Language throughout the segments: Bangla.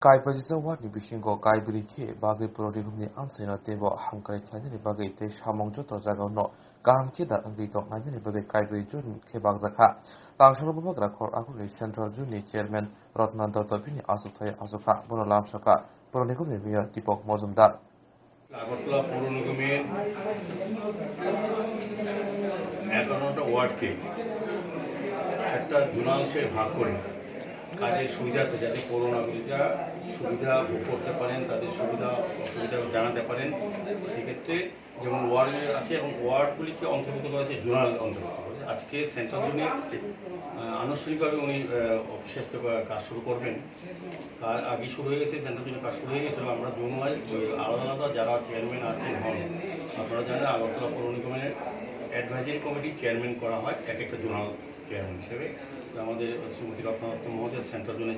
Kaipazisa Watni Bishingo Kaibiriki Bagi Prodigumni Ansina Tebo Hamkari Kladini Bagi Te Shamongjoto Zagano Garam Kida and Vito Nadini Bagi Kaibiri Jun Kebagzaka Tangshabagra Kor Akuli Central Juni Chairman Rotnanda Topini Asutaya Azuka Bonolam Shaka Prodigumni Mia Tipok Mozumdar Agartala পৌর নিগমের 11টা ওয়ার্ডকে একটা জোনাংশে ভাগ করে কাজের সুবিধাতে যাতে পৌর নাগরিকরা সুবিধা ভোগ করতে পারেন, তাদের সুবিধা অসুবিধা জানাতে পারেন, সেক্ষেত্রে যেমন ওয়ার্ড আছে এবং ওয়ার্ডগুলিকে অন্তর্ভুক্ত করা হচ্ছে জোনাল অন্তর্ভুক্ত করে। আজকে সেন্ট্রাল জোনে আনুষ্ঠানিকভাবে উনি অফিসে কাজ শুরু করবেন। কাজ আগে শুরু হয়ে গেছে, সেন্ট্রাল জোনে কাজ শুরু হয়ে গেছে। আমরা জোনওয়াইজ আলাদা আলাদা যারা চেয়ারম্যান আছেন হন, আপনারা জানেন আগরতলা পৌর নিগমের অ্যাডভাইজারি কমিটি চেয়ারম্যান করা হয় এক একটা জোনাল চেয়ারম্যান হিসেবে। আমাদের শ্রীমতী রত্নারত্ন মহোদয় সেন্ট্রাল জোনের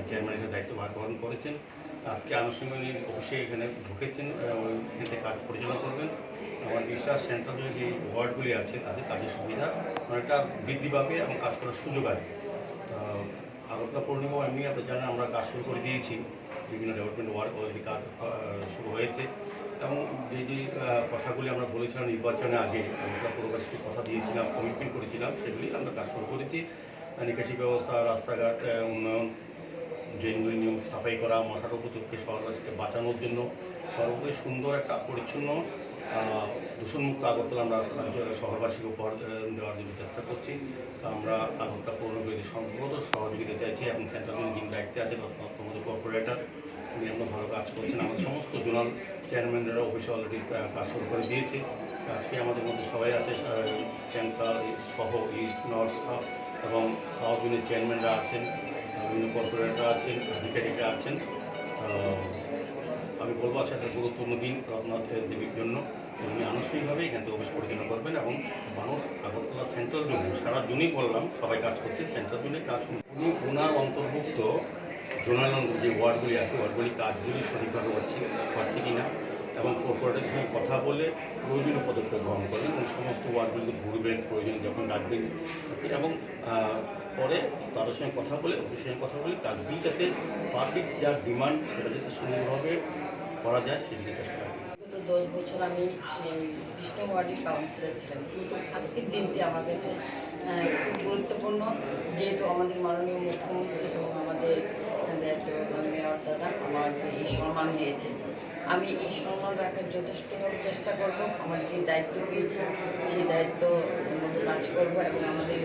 চেয়ারম্যান হিসেবে দায়িত্ব ভার গ্রহণ করেছেন। আজকে আনুষ্ঠানিক অফিসে এখানে ঢুকেছেন, এখান থেকে কাজ পরিচালনা করবেন। আমার বিশ্বাস সেন্ট্রাল জোনে যে ওয়ার্ডগুলি আছে তাদের কাজের সুবিধা অনেকটা বৃদ্ধি পাবে এবং কাজ করার সুযোগ আসবে। আগরতলা পৌর নিগম এমনি আপনি জানেন আমরা কাজ শুরু করে দিয়েছি, বিভিন্ন ডেভেলপমেন্ট ওয়ার্ক অলরেডি কাজ শুরু হয়েছে এবং যে কথাগুলি আমরা বলেছিলাম নির্বাচনের আগে আমরা পৌরবাসীকে কথা দিয়েছিলাম, কমিটমেন্ট করেছিলাম, সেগুলি আমরা কাজ শুরু করেছি। নিকাশি ব্যবস্থা, রাস্তাঘাট উন্নয়ন, ড্রেনগুলি নিয়ম সাফাই করা, মশার উপদ্রবকে শহরবাসীকে বাঁচানোর জন্য সর্বোপরি সুন্দর একটা পরিচ্ছন্ন দূষণমুক্ত আগরতলা আমরা শহরবাসীকে উপহার দেওয়ার জন্য চেষ্টা করছি। তো আমরা আগরতলা পৌর নিগমের সম্পূর্ণ সহযোগিতা চাইছি এবং সেন্ট্রাল যিনি দায়িত্বে আছেন রত্নাত্মমোদয় কর্পোরেটর, উনি আমরা ভালো কাজ করছেন। আমাদের সমস্ত জোনাল চেয়ারম্যানরা অফিসে অলরেডি কাজ শুরু করে দিয়েছে। আজকে আমাদের মধ্যে সবাই আছে, সেন্ট্রাল সহ ইস্ট, নর্থ, সাউথ এবং সাউথ জোনের চেয়ারম্যানরা আছেন, বিভিন্ন কর্পোরেটররা আছেন, আধিকারিকরা আছেন। আমি বলবো আছে একটা গুরুত্বপূর্ণ দিন রত্নাথ দেবীর জন্য। উনি আনুষ্ঠানিকভাবে এখান থেকে অফিস পরিচালনা করবেন এবং মানুষ আগরতলা সেন্ট্রাল জোনে সারা জোনেই বললাম সবাই কাজ করছে, সেন্ট্রাল জোনে কাজ উনি ওনার অন্তর্ভুক্ত জোনাল যে ওয়ার্ডগুলি আছে ওয়ার্ডগুলি কাজগুলি সঠিকভাবে পাচ্ছে কি না এবং কর্পোরেটের সঙ্গে কথা বলে প্রয়োজনীয় পদক্ষেপ গ্রহণ করবেন এবং সমস্ত ওয়ার্ডগুলিতে ঘুরবেন, প্রয়োজন যখন ডাকবেন এবং পরে তাদের সঙ্গে কথা বলে অফিসের সঙ্গে কথা বলে কাজগুলি যাতে পাবলিক যার ডিমান্ড সেটা যাতে সুন্দরভাবে করা যায় সেদিকে চেষ্টা করবেন। গত 10 বছর আমি বিষ্ণু ওয়ার্ডের কাউন্সিলর ছিলাম, কিন্তু আজকের দিনটি আমার কাছে খুব গুরুত্বপূর্ণ, যেহেতু আমাদের মাননীয় মুখ্যমন্ত্রী এবং আমাদের মেয়র দাদা আমাকে এই সম্মান দিয়েছে। আমি এই সম্মান রাখার যথেষ্টভাবে চেষ্টা করব। আমার যে দায়িত্ব রয়েছে সেই দায়িত্ব মতো কাজ করব এবং আমাদের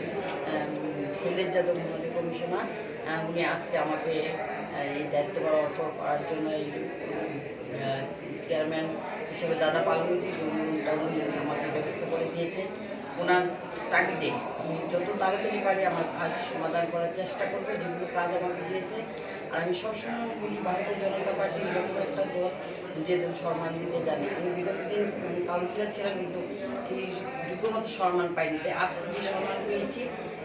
শৈলেশ যাদব আমাদের কমিশনার, উনি আজকে আমাকে এই দায়িত্ব করার জন্য এই চেয়ারম্যান হিসেবে দাদা পালমিজি উনি আমাকে ব্যবস্থা করে দিয়েছে। ওনার তাগিদে আমি যত তাড়াতাড়ি পারি আমার কাজ সমাধান করার চেষ্টা করবো, যেগুলো কাজ আমাকে দিয়েছে। আর আমি সবসময় বলি ভারতীয় জনতা পার্টি এরকম একটা দল যে সম্মান দিতে জানি। আমি বিগত দিন কাউন্সিলর ছিলাম কিন্তু এই যোগ্যমতো সম্মান পাইনি, তাই আজকে যে সম্মান পেয়েছি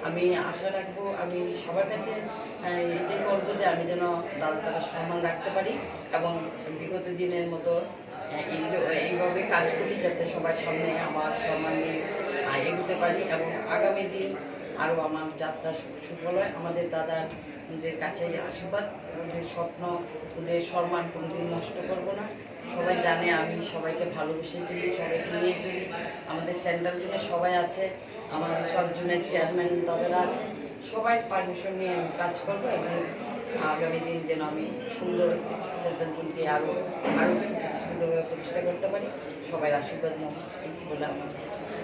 আমি আশা রাখবো, আমি সবার কাছে এটাই বলবো যে আমি যেন দাদা সম্মান রাখতে পারি এবং বিগত দিনের মতো এইভাবে কাজ করি যাতে সবার সামনে আমার সম্মান নিয়ে এগোতে পারি এবং আগামী দিন আরও আমার যাত্রা সুফল হয়। আমাদের দাদাদের কাছে আশীর্বাদ, ওদের স্বপ্ন, ওদের সম্মান কোনোদিন নষ্ট করবো না। সবাই জানে আমি সবাইকে ভালোবেসে চলি, সবাইকে নিয়ে চলি। আমাদের সেন্ট্রাল জোনে সবাই আছে, আমাদের সব জোনের চেয়ারম্যান দাদারা আছে, সবাই পারমিশন নিয়ে আমি কাজ করবো এবং আগামী দিন যেন আমি সুন্দর সেন্ট্রাল জোনকে আরও প্রতিষ্ঠিতভাবে প্রতিষ্ঠা করতে পারি। সবাই আশীর্বাদ নেব, এই বলে আমার